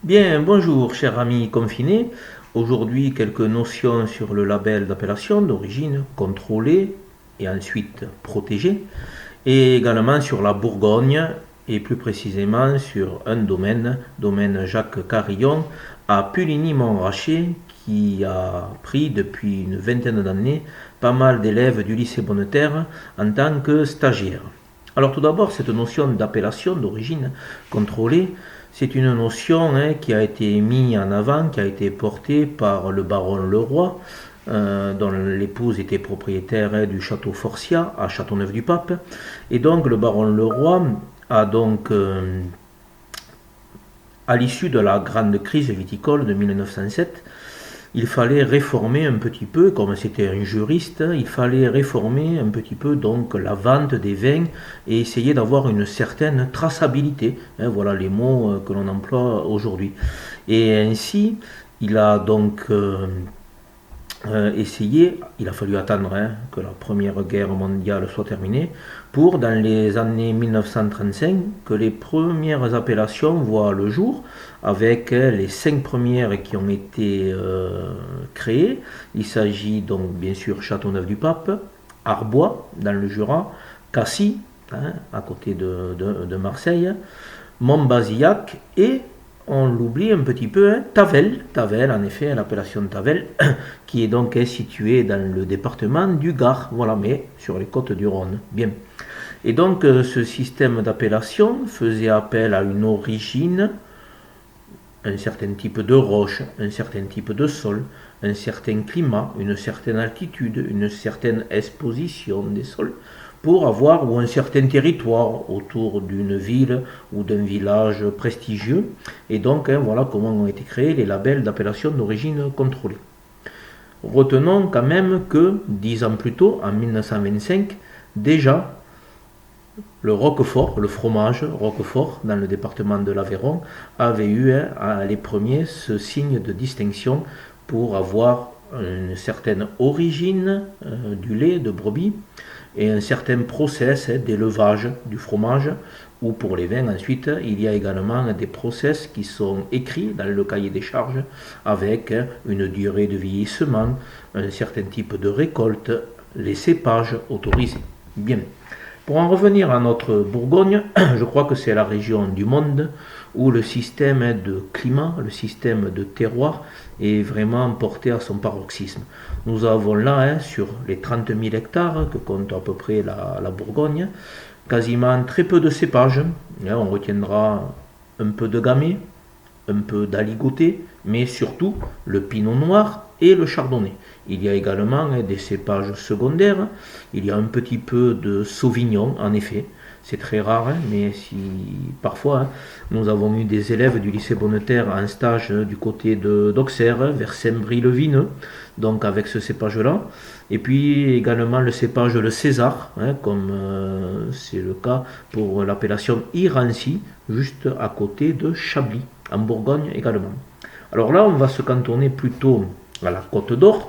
Bien, bonjour chers amis confinés. Aujourd'hui, quelques notions sur le label d'appellation d'origine contrôlée et ensuite protégée, et également sur la Bourgogne et plus précisément sur un domaine Jacques Carillon à Puligny-Montrachet qui a pris depuis une vingtaine d'années pas mal d'élèves du lycée Bonneterre en tant que stagiaires. Alors tout d'abord, cette notion d'appellation d'origine contrôlée, c'est une notion qui a été mise en avant, qui a été portée par le baron Leroy, dont l'épouse était propriétaire du château Forcia à Châteauneuf-du-Pape. Et donc le baron Leroy a donc, à l'issue de la grande crise viticole de 1907, il fallait réformer un petit peu, comme c'était un juriste, il fallait réformer un petit peu donc la vente des vins et essayer d'avoir une certaine traçabilité. Voilà les mots que l'on emploie aujourd'hui. Et ainsi, il a donc essayé, il a fallu attendre que la Première Guerre mondiale soit terminée, pour dans les années 1935 que les premières appellations voient le jour, avec les 5 premières qui ont été créées. Il s'agit donc bien sûr Châteauneuf-du-Pape, Arbois dans le Jura, Cassis à côté de Marseille, Montbazillac et on l'oublie un petit peu, Tavel, en effet, l'appellation Tavel, qui est donc située dans le département du Gard, voilà, mais sur les côtes du Rhône. Bien. Et donc, ce système d'appellation faisait appel à une origine, un certain type de roche, un certain type de sol, un certain climat, une certaine altitude, une certaine exposition des sols, pour avoir ou un certain territoire autour d'une ville ou d'un village prestigieux. Et donc, voilà comment ont été créés les labels d'appellation d'origine contrôlée. Retenons quand même que 10 ans plus tôt, en 1925, déjà, le Roquefort, le fromage Roquefort, dans le département de l'Aveyron, avait eu les premiers ce signe de distinction pour avoir une certaine origine du lait de brebis et un certain process d'élevage du fromage, ou pour les vins ensuite, il y a également des process qui sont écrits dans le cahier des charges avec une durée de vieillissement, un certain type de récolte, les cépages autorisés. Bien. Pour en revenir à notre Bourgogne, je crois que c'est la région du monde où le système de climat, le système de terroir est vraiment porté à son paroxysme. Nous avons là, sur les 30 000 hectares que compte à peu près la Bourgogne, quasiment très peu de cépages. On retiendra un peu de gamay, un peu d'aligoté, mais surtout le pinot noir et le chardonnay. Il y a également des cépages secondaires, il y a un petit peu de sauvignon en effet, c'est très rare, mais si parfois nous avons eu des élèves du lycée Bonneterre en stage du côté d'Auxerre, vers Saint-Brie-le-Vineux, donc avec ce cépage-là, et puis également le cépage le César, comme c'est le cas pour l'appellation Irancy, juste à côté de Chablis, en Bourgogne également. Alors là, on va se cantonner plutôt à la Côte d'Or,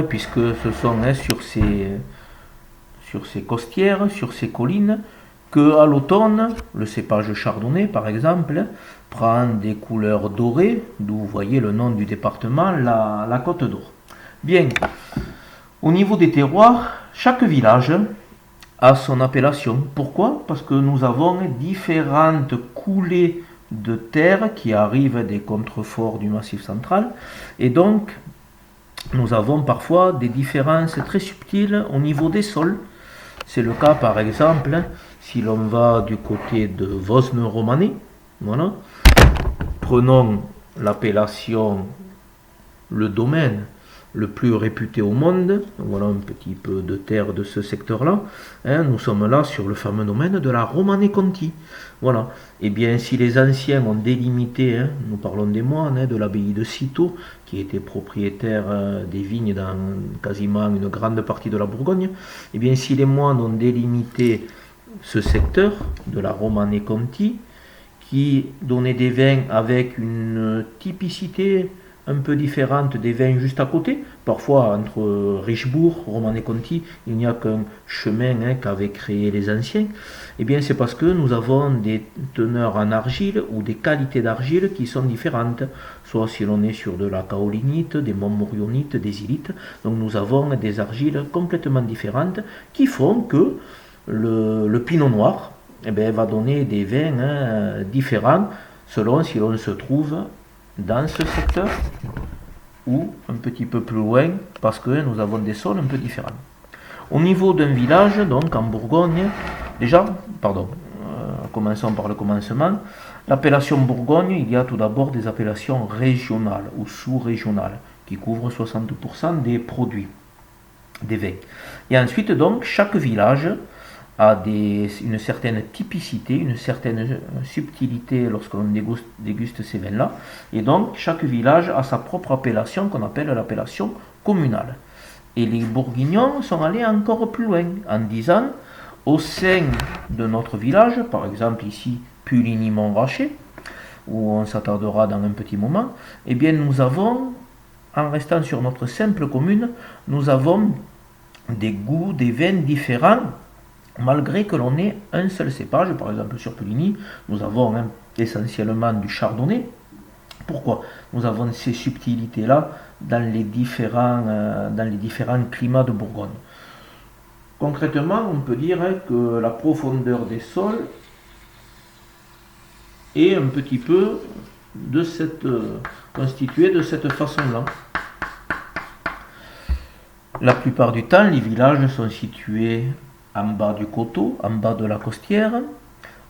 puisque ce sont sur ces costières, sur ces collines, que à l'automne, le cépage chardonnay par exemple, prend des couleurs dorées, d'où vous voyez le nom du département, la Côte d'Or. Bien, au niveau des terroirs, chaque village a son appellation. Pourquoi? Parce que nous avons différentes coulées de terre qui arrivent des contreforts du Massif central, et donc nous avons parfois des différences très subtiles au niveau des sols. C'est le cas par exemple si l'on va du côté de Vosne-Romanée. Voilà. Prenons l'appellation, le domaine le plus réputé au monde, voilà un petit peu de terre de ce secteur-là, nous sommes là sur le fameux domaine de la Romanée-Conti. Voilà. Et bien si les anciens ont délimité, nous parlons des moines, de l'abbaye de Cîteaux, qui était propriétaire des vignes dans quasiment une grande partie de la Bourgogne, et bien si les moines ont délimité ce secteur de la Romanée-Conti, qui donnait des vins avec une typicité un peu différente des vins juste à côté. Parfois, entre Richebourg, Romanée-Conti, il n'y a qu'un chemin qu'avaient créé les anciens. Eh bien, c'est parce que nous avons des teneurs en argile ou des qualités d'argile qui sont différentes. Soit si l'on est sur de la kaolinite, des montmorionites, des ilites. Donc, nous avons des argiles complètement différentes qui font que le pinot noir va donner des vins différents selon si l'on se trouve dans ce secteur ou un petit peu plus loin parce que nous avons des sols un peu différents. Au niveau d'un village, donc en Bourgogne, commençons par le commencement. L'appellation Bourgogne, il y a tout d'abord des appellations régionales ou sous-régionales qui couvrent 60% des produits, des vins. Et ensuite, donc, chaque village a une certaine typicité, une certaine subtilité lorsque l'on déguste ces vins-là. Et donc, chaque village a sa propre appellation qu'on appelle l'appellation communale. Et les Bourguignons sont allés encore plus loin en disant, au sein de notre village, par exemple ici Puligny-Montrachet, où on s'attardera dans un petit moment, eh bien nous avons, en restant sur notre simple commune, nous avons des goûts, des vins différents, malgré que l'on ait un seul cépage. Par exemple sur Puligny, nous avons essentiellement du chardonnay. Pourquoi? Nous avons ces subtilités-là dans les différents climats de Bourgogne. Concrètement, on peut dire que la profondeur des sols est un petit peu constituée de cette façon-là. La plupart du temps, les villages sont situés en bas du coteau, en bas de la costière,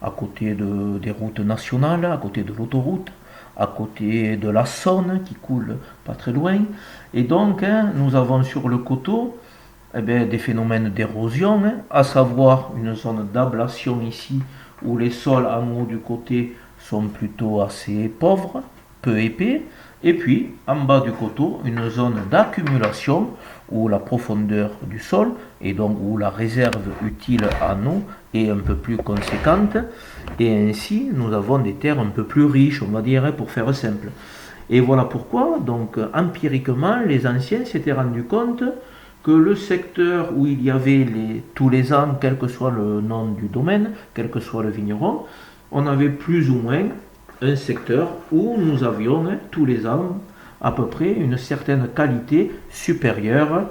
à côté des routes nationales, à côté de l'autoroute, à côté de la Saône qui coule pas très loin. Et donc, nous avons sur le coteau des phénomènes d'érosion, à savoir une zone d'ablation ici, où les sols en haut du côté sont plutôt assez pauvres, peu épais, et puis en bas du coteau, une zone d'accumulation, où la profondeur du sol, et donc où la réserve utile en eau est un peu plus conséquente, et ainsi nous avons des terres un peu plus riches, on va dire, pour faire simple. Et voilà pourquoi, donc empiriquement, les anciens s'étaient rendus compte que le secteur où il y avait tous les ans, quel que soit le nom du domaine, quel que soit le vigneron, on avait plus ou moins un secteur où nous avions tous les ans à peu près une certaine qualité supérieure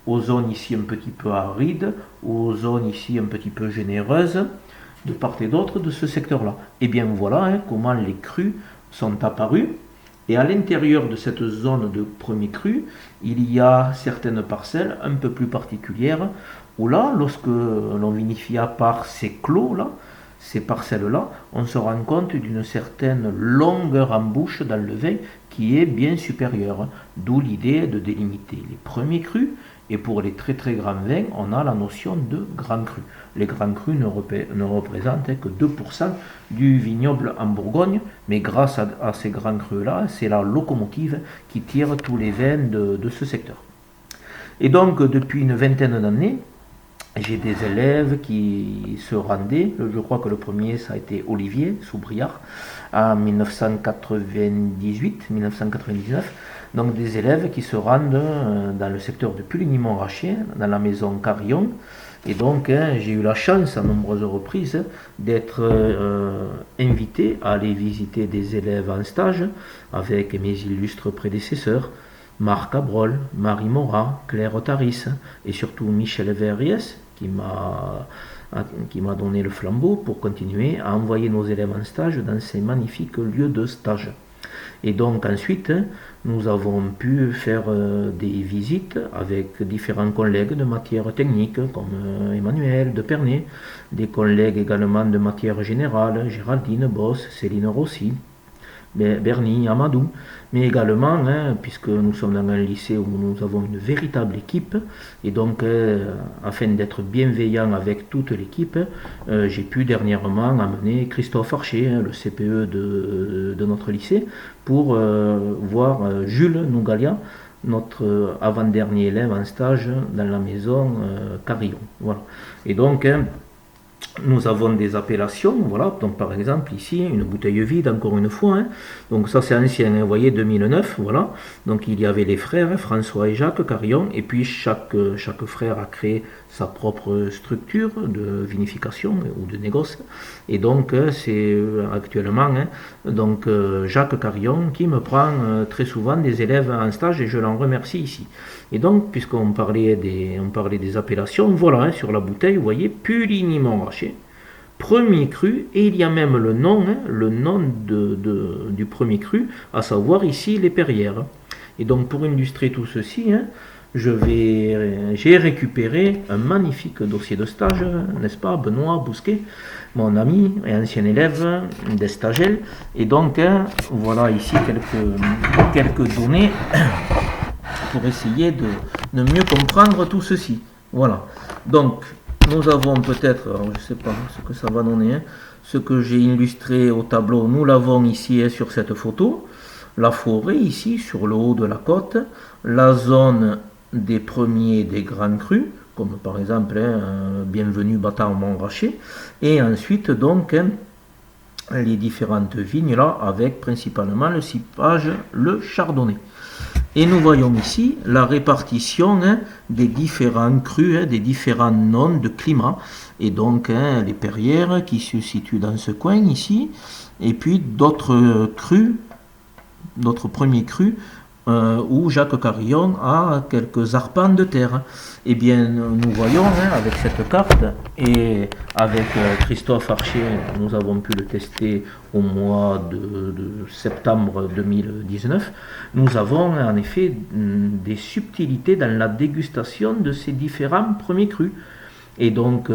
aux zones ici un petit peu arides, aux zones ici un petit peu généreuses, de part et d'autre de ce secteur-là. Et bien voilà comment les crus sont apparus. Et à l'intérieur de cette zone de premier cru, il y a certaines parcelles un peu plus particulières, où là, lorsque l'on vinifia par ces clos-là, ces parcelles-là, on se rend compte d'une certaine longueur en bouche dans le vin qui est bien supérieure. D'où l'idée de délimiter les premiers crus, et pour les très très grands vins, on a la notion de grand cru. Les grands crus ne représentent que 2% du vignoble en Bourgogne, mais grâce à ces grands crus-là, c'est la locomotive qui tire tous les vins de ce secteur. Et donc, depuis une vingtaine d'années, j'ai des élèves qui se rendaient, je crois que le premier ça a été Olivier Soubriard, en 1998-1999, donc des élèves qui se rendent dans le secteur de Puligny-Montrachet, dans la maison Carillon. Et donc j'ai eu la chance à nombreuses reprises d'être invité à aller visiter des élèves en stage avec mes illustres prédécesseurs, Marc Cabrol, Marie Morat, Claire Otaris et surtout Michel Verriès qui m'a donné le flambeau pour continuer à envoyer nos élèves en stage dans ces magnifiques lieux de stage. Et donc ensuite, nous avons pu faire des visites avec différents collègues de matière technique comme Emmanuel Depernay, des collègues également de matière générale, Géraldine Boss, Céline Rossi, Bernie, Amadou, mais également, puisque nous sommes dans un lycée où nous avons une véritable équipe, et donc afin d'être bienveillant avec toute l'équipe, j'ai pu dernièrement amener Christophe Archer, le CPE de notre lycée, pour voir Jules Nougalia, notre avant-dernier élève en stage dans la maison Carillon. Voilà. Et donc, nous avons des appellations, voilà, donc par exemple ici une bouteille vide encore une fois, hein. Donc ça c'est ancien, hein, vous voyez 2009, voilà, donc il y avait les frères, hein, François et Jacques Carillon, et puis chaque frère a créé sa propre structure de vinification ou de négoce, et donc c'est actuellement hein, donc, Jacques Carillon qui me prend très souvent des élèves en stage et je l'en remercie ici. Et donc puisqu'on parlait des appellations, voilà hein, sur la bouteille vous voyez Puligny-Montrachet, premier cru, et il y a même le nom, hein, du premier cru, à savoir ici les Perrières. Et donc pour illustrer tout ceci, hein, j'ai récupéré un magnifique dossier de stage, n'est-ce pas, Benoît Bousquet, mon ami et ancien élève des Stagel. Et donc hein, voilà ici quelques données pour essayer de mieux comprendre tout ceci. Voilà. Donc nous avons peut-être, je ne sais pas ce que ça va donner, hein, ce que j'ai illustré au tableau, nous l'avons ici hein, sur cette photo, la forêt ici sur le haut de la côte, la zone des premiers des grands crus, comme par exemple hein, Bienvenue Bâtard-Montrachet, et ensuite donc hein, les différentes vignes là avec principalement le cépage, le chardonnay. Et nous voyons ici la répartition hein, des différents crus, hein, des différents noms de climat. Et donc hein, les Perrières qui se situent dans ce coin ici. Et puis d'autres crus, d'autres premiers crus, où Jacques Carillon a quelques arpents de terre. Eh bien, nous voyons hein, avec cette carte et avec Christophe Archer, nous avons pu le tester au mois de septembre 2019. Nous avons en effet des subtilités dans la dégustation de ces différents premiers crus. Et donc,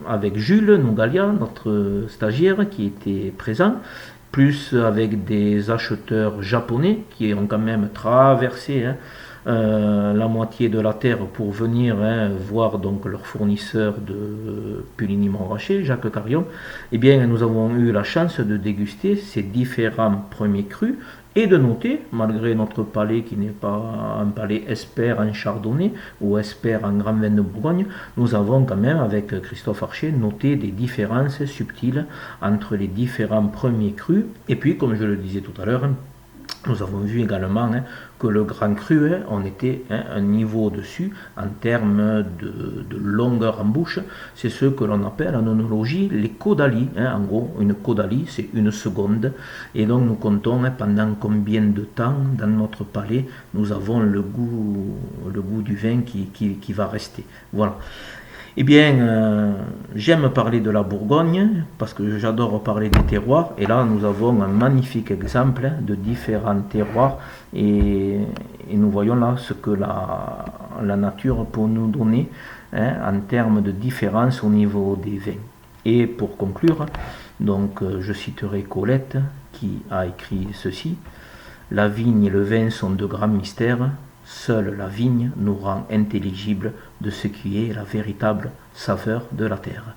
avec Jules Nougalia, notre stagiaire qui était présent, plus avec des acheteurs japonais qui ont quand même traversé hein, la moitié de la terre pour venir hein, voir donc leur fournisseur de Puligny-Montrachet, Jacques Carillon, eh bien nous avons eu la chance de déguster ces différents premiers crus et de noter, malgré notre palais qui n'est pas un palais expert en chardonnay ou expert en grand vin de Bourgogne, nous avons quand même avec Christophe Archer noté des différences subtiles entre les différents premiers crus. Et puis, comme je le disais tout à l'heure, nous avons vu également hein, que le grand cru, hein, on était hein, un niveau au-dessus en termes de longueur en bouche. C'est ce que l'on appelle en œnologie les caudalies. Hein. En gros, une caudalie, c'est une seconde. Et donc, nous comptons hein, pendant combien de temps dans notre palais nous avons le goût du vin qui va rester. Voilà. Eh bien, j'aime parler de la Bourgogne parce que j'adore parler des terroirs. Et là, nous avons un magnifique exemple de différents terroirs. Et nous voyons là ce que la nature peut nous donner hein, en termes de différence au niveau des vins. Et pour conclure, donc, je citerai Colette qui a écrit ceci. La vigne et le vin sont de grands mystères. Seule la vigne nous rend intelligible de ce qui est la véritable saveur de la terre.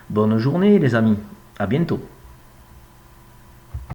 Bonne journée les amis, à bientôt.